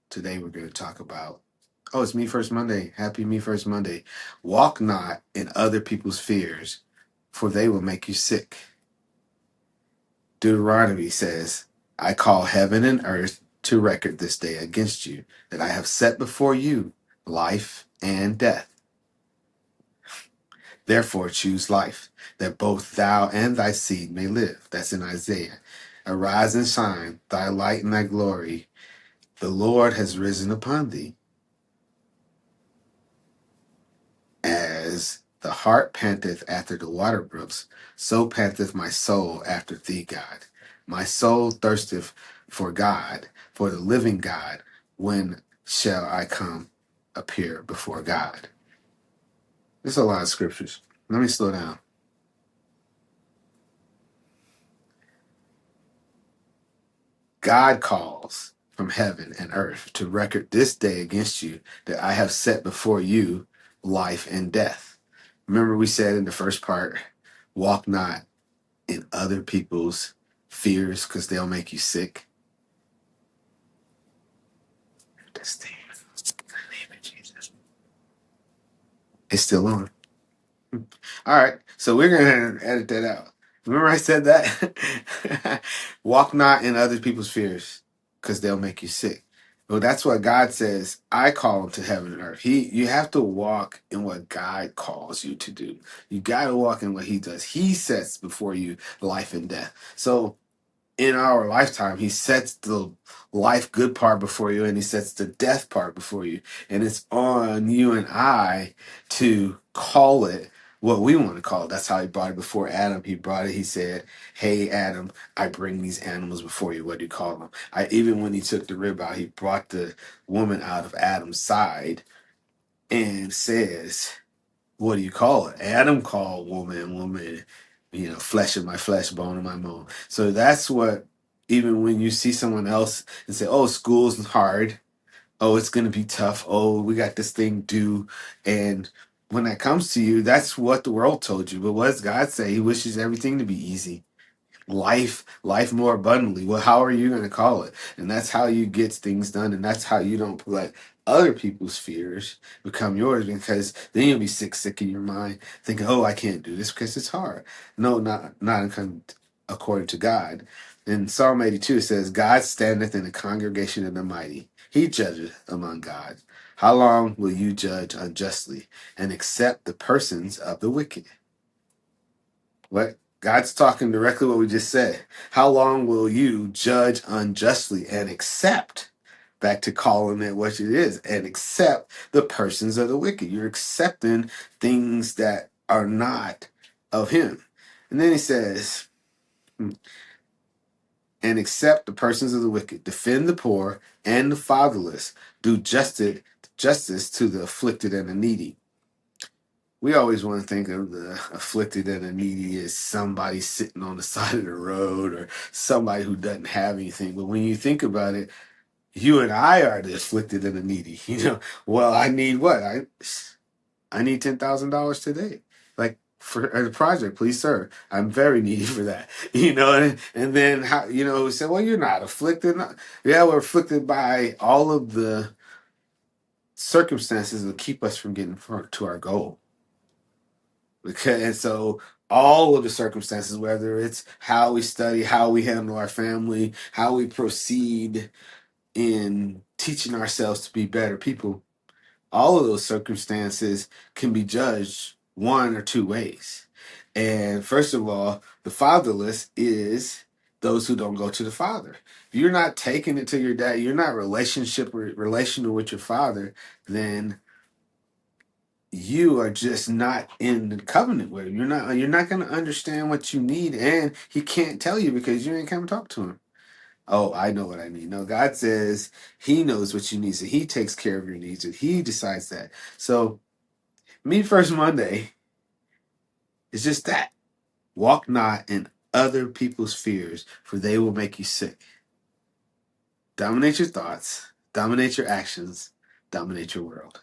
Today we're going to talk about, oh, it's Me First Monday. Happy Me First Monday. Walk not in other people's fears, for they will make you sick. Deuteronomy says, I call heaven and earth to record this day against you, that I have set before you life and death. Therefore choose life, that both thou and thy seed may live. That's in Isaiah. Arise and shine, thy light and thy glory. The Lord has risen upon thee. As the hart panteth after the water brooks, so panteth my soul after thee, God. My soul thirsteth for God, for the living God. When shall I come appear before God? There's a lot of scriptures. Let me slow down. God calls from heaven and earth to record this day against you, that I have set before you life and death. Remember, we said in the first part, walk not in other people's fears because they'll make you sick. This thing, in the name of Jesus. It's still on. All right, so we're going to edit that out. Remember I said that? Walk not in other people's fears because they'll make you sick. Well, that's what God says. I call him to heaven and earth. You have to walk in what God calls you to do. You got to walk in what he does. He sets before you life and death. So in our lifetime, he sets the life good part before you and he sets the death part before you. And it's on you and I to call it what we want to call it. That's how he brought it before Adam. He brought it, he said, hey, Adam, I bring these animals before you. What do you call them? Even when he took the rib out, he brought the woman out of Adam's side and says, what do you call it? Adam called woman, flesh of my flesh, bone of my bone. So that's what, even when you see someone else and say, oh, school's hard. Oh, it's going to be tough. Oh, we got this thing due. And when that comes to you, that's what the world told you. But what does God say? He wishes everything to be easy. Life more abundantly. Well, how are you going to call it? And that's how you get things done, and that's how you don't let other people's fears become yours, because then you'll be sick in your mind thinking, oh, I can't do this because it's hard. No, not according to God. In Psalm 82 it says, God standeth in the congregation of the mighty, he judgeth among gods. How long will you judge unjustly and accept the persons of the wicked? What? God's talking directly what we just said. How long will you judge unjustly and accept, back to calling it what it is, and accept the persons of the wicked? You're accepting things that are not of him. And then he says, and accept the persons of the wicked, defend the poor and the fatherless, do justice to the afflicted and the needy. We always want to think of the afflicted and the needy as somebody sitting on the side of the road or somebody who doesn't have anything. But when you think about it, you and I are the afflicted and the needy. Well, I need what? I need $10,000 today. Like for a project, please, sir. I'm very needy for that. And then how we say, well, you're not afflicted. Yeah, we're afflicted by all of the circumstances that keep us from getting to our goal. And so all of the circumstances, whether it's how we study, how we handle our family, how we proceed in teaching ourselves to be better people, all of those circumstances can be judged one or two ways. And first of all, the fatherless is those who don't go to the father. If you're not taking it to your dad, you're not relational with your father, then you are just not in the covenant with him. You're not going to understand what you need, and he can't tell you because you ain't come talk to him. Oh, I know what I need. No, God says he knows what you need, so he takes care of your needs, and he decides that. So, Me First Monday is just that. Walk not in other people's fears, for they will make you sick. Dominate your thoughts, dominate your actions, dominate your world.